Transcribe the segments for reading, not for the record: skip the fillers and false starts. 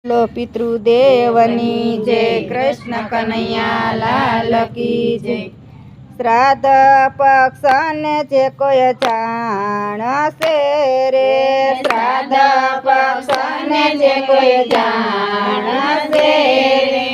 લો પિતૃદેવની જય, કૃષ્ણ કનૈયા લાલ કી જય। શ્રાદ્ધ પક્ષને જે કોઈ જાણશે રે, શ્રાદ્ધ પક્ષને જે કોઈ જાણશે રે,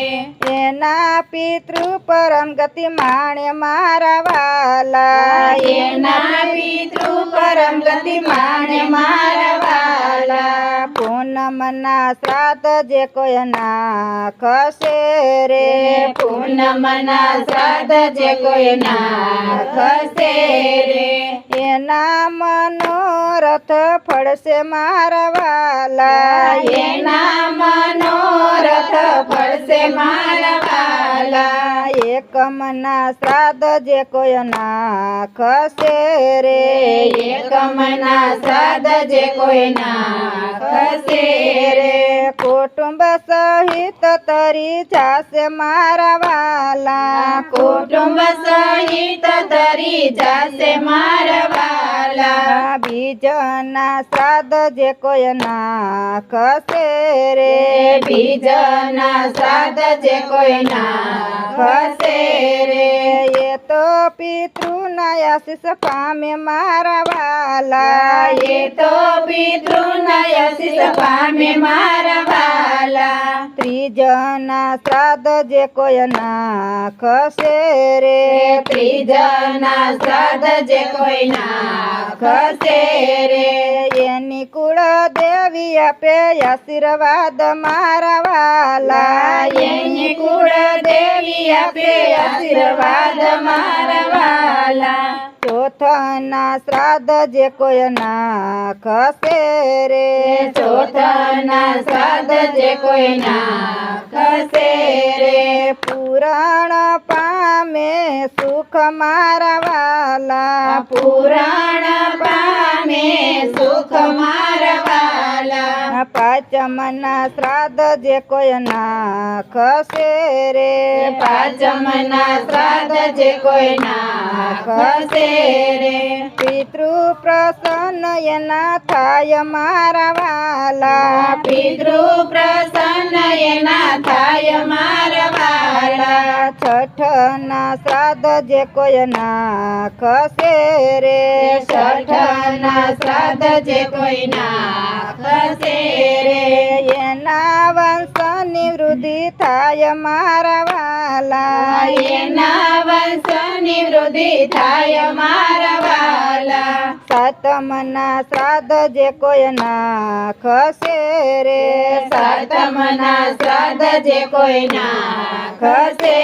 એના પિતૃ પરમ ગતિ માણે મારા વાલા, એના પિતૃ પરમ ગતિ માણે મારા વાલા। પૂનમના શ્રાદ્ધ જે કોઈ નાખશે રે, પૂનમના શ્રાદ્ધ જે કોઈ નાખશે રે, એના મનોરથ ફળશે મારા વાલા, એના મનોરથ ફળશે મારા વાલા। એકમના શ્રાદ્ધ જે કોઈ નાખશે રે, એકમના શ્રાદ્ધ જે કોઈ નાખશે રે, કુટુંબ સહિત તરી જાશે મારા વાલા, કુટુંબ સહિત તરી જાશે મારા વાલા। બીજના શ્રાદ્ધ જે કોઈ નાખશે રે, બીજના શ્રાદ્ધ જે કોઈ નાખશે રે, એ તો પિતૃના આશીષ પામે મારા વાલા, એ તો પિતૃના આશીષ પામે મારા વાલા। ત્રીજના શ્રાદ્ધ જે કોઈ નાખશે રે, ત્રીજના શ્રાદ્ધ જે કોઈ નાખશે રે, એની કુળ દેવી આપે આશીર્વાદ મારા વાલા, એની કુળ દેવી આપે આશીર્વાદ મારા વાલા। ચોથના શ્રાદ્ધ જે કોઈ નાખશે રે, ચોથના શ્રાદ્ધ જે કોઈ નાખશે રે, પુરાણ પામે સુખ મારા વાલા, પુરાણ પામે સુખ મારા વાલા। પાંચમના શ્રાદ્ધ જે કોઈ નાખશે રે, પાંચમના શ્રાદ્ધ જે કોઈ નાખશે રે, પિતૃ પ્રસન્ન એના થાય મારા વાલા, પિતૃ પ્રસન્ન એના થાય મારા વાલા। છઠના શ્રાદ્ધ જે કોઈ નાખશે રે, છઠના શ્રાદ્ધ જે કોઈ નાખશે રે, એના વંશની વૃદ્ધિ થાય મારા વાલા, એના વંશની વૃદ્ધિ થાય મારા વાલા। સાતમના શ્રાદ્ધ જે કોઈ નાખશે રે, સાતમના શ્રાદ્ધ જે કોઈ નાખશે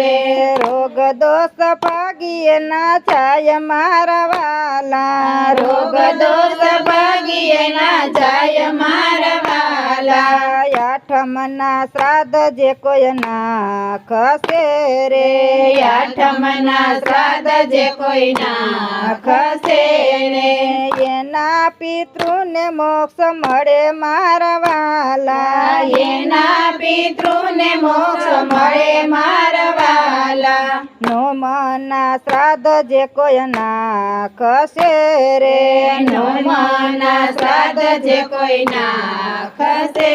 રે, રોગ દોષ ભાગી એના જાય મારા વાલા, રોગ દોષ ભાગી એના જાય મારા વાલા। આઠમના શ્રાદ્ધ જે કોઈ નાખશે રે, આઠમના શ્રાદ્ધ જે કોઈ નાખશે રે, એના પિતૃને મોક્ષ મળે મારા વાલા, એના પિતૃને મોક્ષ મળે મારા વાલા। નોમના શ્રાદ્ધ જે કોઈ નાખશે રે, નોમના શ્રાદ્ધ જે કોઈ નાખશે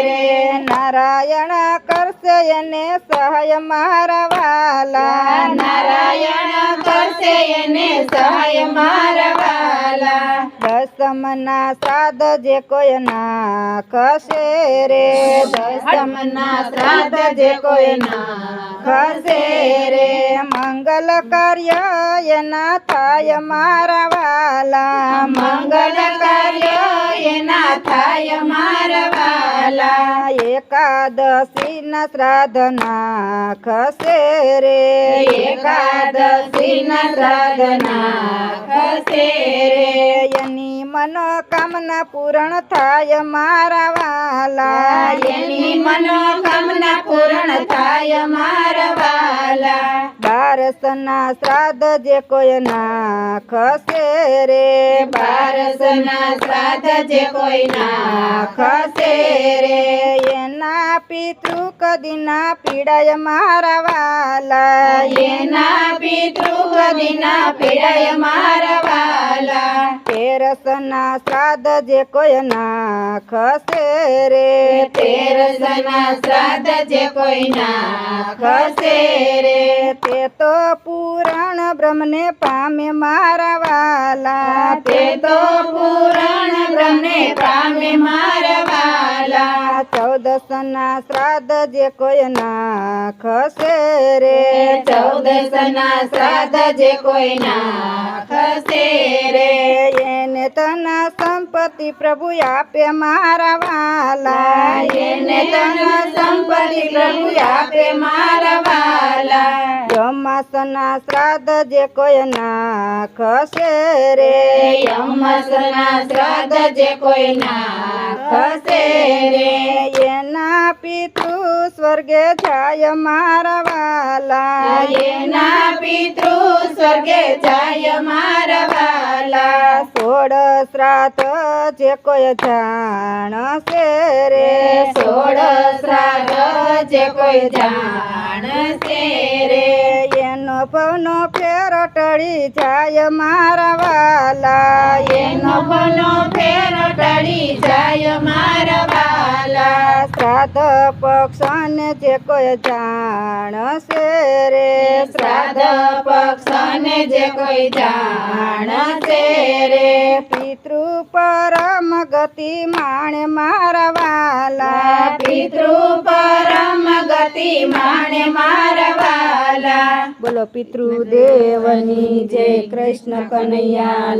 રે, નારાયણ કરશે એને સહાય મારા વાલા, નારાયણ કરશે એને સહાય મારા વાલા। દસમના શ્રાદ્ધ જે કોઈ નાખશે રે, દસમના શ્રાદ્ધ જે કોઈ નાખશે રે, મંગલ કાર્ય એના થાય મારા વાલા, મંગલ કાર્ય એના થાય મારા વાલા। એકાદશીના શ્રાદ્ધ નાખશે રે, એકાદશીના શ્રાદ્ધ નાખશે રે, એની મનોકામના પૂર્ણ થાય મારા વાલા, એની મનોકામના પૂર્ણ થાય મારા વાલા। બારસના શ્રાદ્ધ જે કોઈ નાખશે રે, બારસના શ્રાદ્ધ જે કોઈ નાખશે રે, એના પિતૃ કદી ના પીડાય મારા વાલા એના પિતૃ કદી ના પીડાય મારા વાલા તેરસના શ્રાદ્ધ જે કોઈ નાખશે રે તેરસના શ્રાદ્ધ જે કોઈ નાખશે રે તે તો પુરાણ બ્રહ્મને પામે મારા વાલા તે તો પુરાણ બ્રહ્મને પામે મારા વાલા 14ના શ્રાદ્ધ જે કોઈ નાખશે રે 14ના શ્રાદ્ધ જે કોઈ નાખશે રે એને તના સંપત્તિ પ્રભુ આપે મારા વાલા એને તના સંપત્તિ પ્રભુ આપે મારા વાલા યમાસના શ્રાદ્ધ જે કોઈ નાખશે રે યમસના શ્રાદ્ધ જે કોઈ નાખશે રે એના પિતૃ સ્વર્ગે જાય મારા વાલા એના પિતૃ સ્વર્ગે જાય મારા વાલા 16 શ્રાદ્ધ જે કોઈ જાણશે રે 16 શ્રાદ્ધ જે કોઈ જાણશે રે એનો ભવનો ફેર ટળી જાય મારા વાલા એનો ભનો ફેર ટળી જાય મારા વાલા શ્રાદ્ધ પક્ષને જે કોઈ જાણશે રે શ્રાદ્ધ પક્ષને જે કોઈ જાણશે રે પિતૃ પરમ ગતિ માણે મારા વાલા પિતૃ પરમ ગતિ માણે મારા વાલા બોલો પિતૃદેવની જય કૃષ્ણ કનૈયા